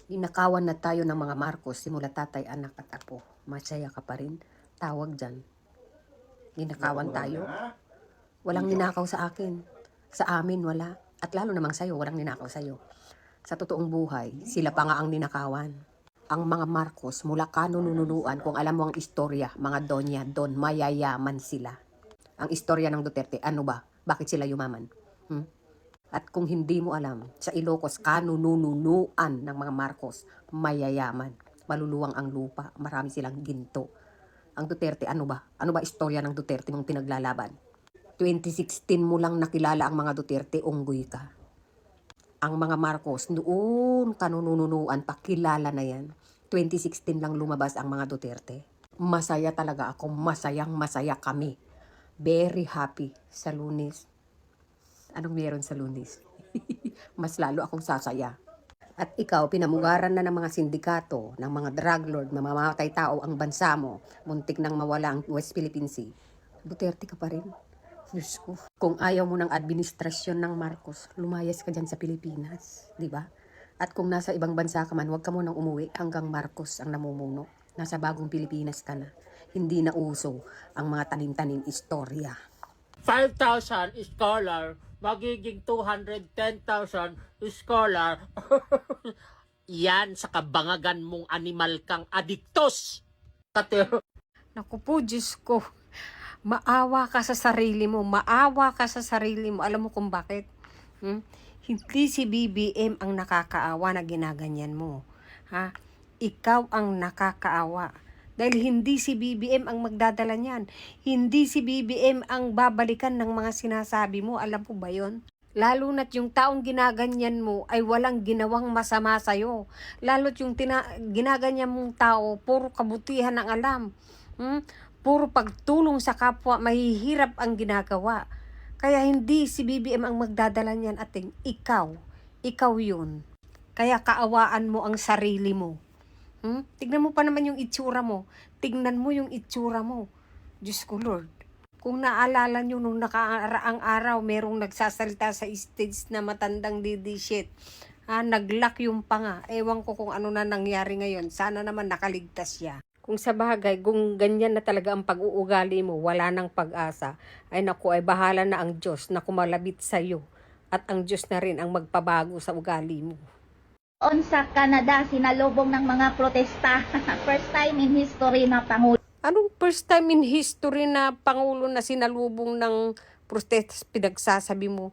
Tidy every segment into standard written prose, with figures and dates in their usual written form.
Ninakawan na tayo ng mga Marcos, simula tatay, anak at apo. Masaya ka pa rin? Tawag dyan. Ninakawan tayo. Walang ninakaw sa akin. Sa amin, wala. At lalo namang sa'yo, walang ninakaw sa'yo. Sa totoong buhay, sila pa nga ang ninakawan. Ang mga Marcos, mula kanununuan, kung alam mo ang istorya, mga donya, don, mayayaman sila. Ang istorya ng Duterte, ano ba? Bakit sila yumaman? At kung hindi mo alam, sa Ilocos, kanununuan ng mga Marcos, mayayaman. Maluluwang ang lupa, marami silang ginto. Ang Duterte, ano ba? Ano ba istorya ng Duterte mong pinaglalaban? 2016 mo lang nakilala ang mga Duterte, unggoy ka. Ang mga Marcos, noon kanununuan, pakilala na yan. 2016 lang lumabas ang mga Duterte. Masaya talaga ako, masayang masaya kami. Very happy sa Lunes. Anong meron sa Lunes? Mas lalo akong sasaya. At ikaw, pinamugaran na ng mga sindikato, ng mga drug lord, mamamatay tao ang bansa mo, muntik nang mawala ang West Philippine Sea. Duterte ka pa rin. Diyos ko. Kung ayaw mo ng administrasyon ng Marcos, lumayas ka dyan sa Pilipinas, di ba? At kung nasa ibang bansa ka man, huwag ka munang umuwi hanggang Marcos ang namumuno. Nasa bagong Pilipinas ka na. Hindi na uso ang mga tanim-tanim istorya. 5,000 scholar, magiging 210,000 scholar. Yan sa kabangagan mong animal kang adiktos. Naku po, Diyos ko. Maawa ka sa sarili mo. Maawa ka sa sarili mo. Alam mo kung bakit? Hindi si BBM ang nakakaawa na ginaganyan mo. Ha? Ikaw ang nakakaawa. Dahil hindi si BBM ang magdadala niyan. Hindi si BBM ang babalikan ng mga sinasabi mo. Alam po ba yon? Lalo na't yung taong ginaganyan mo ay walang ginawang masama sa'yo. Lalo't yung ginaganyan mong tao, puro kabutihan ang alam. Puro pagtulong sa kapwa, mahihirap ang ginagawa. Kaya hindi si BBM ang magdadala niyan, ating ikaw yun. Kaya kaawaan mo ang sarili mo. Tignan mo pa naman yung itsura mo. Tignan mo yung itsura mo. Diyos ko Lord. Kung naalala nyo nung nakaraang araw, merong nagsasalita sa stage na matandang didishit. Naglock yung panga. Ewan ko kung ano na nangyari ngayon. Sana naman nakaligtas siya. Kung sa bagay, kung ganyan na talaga ang pag-uugali mo, wala nang pag-asa, ay naku, ay bahala na ang Diyos na kumalabit sa iyo. At ang Diyos na rin ang magpabago sa ugali mo. On sa Canada, sinalubong ng mga protesta. First time in history na Pangulo. Anong first time in history na Pangulo na sinalubong ng protesta pinagsasabi mo?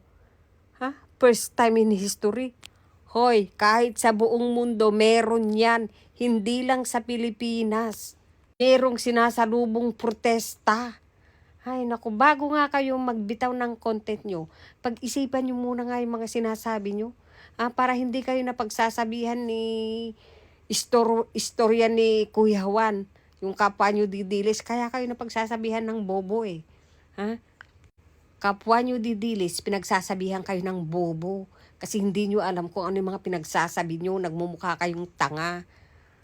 First time in history? Hoy, kahit sa buong mundo meron yan, hindi lang sa Pilipinas. Merong sinasalubong protesta. Ay naku, bago nga kayo magbitaw ng content nyo, pag-isipan nyo muna nga yung mga sinasabi nyo. Para hindi kayo napagsasabihan ni istorya ni Kuya Juan, yung kapwa nyo didilis, kaya kayo napagsasabihan ng bobo eh. Kapwa nyo didilis, pinagsasabihan kayo ng bobo. Kasi hindi nyo alam kung ano yung mga pinagsasabi nyo, nagmumukha kayong tanga.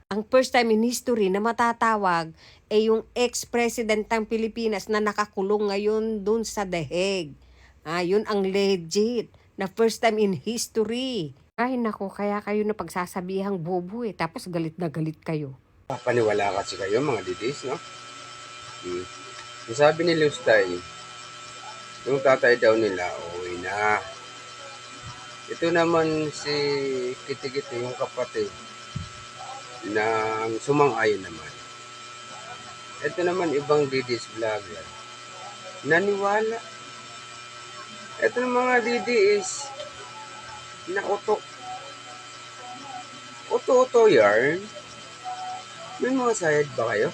Ang first time in history na matatawag ay yung ex-president ng Pilipinas na nakakulong ngayon dun sa The Hague. Yun ang legit na first time in history. Ay nako, kaya kayo na pagsasabihang bobo eh. Tapos galit na galit kayo. Paniwala kasi kayo mga didis, no? Sabi ni Lustay, yung tatay daw nila, uwi na. Ito naman si Kitikiti, yung kapatid, na sumang-ayon naman. Ito naman ibang didis vlogger. Naniwala. Ito ng mga didis na uto. Uto-uto yarn. May mga sayad ba kayo?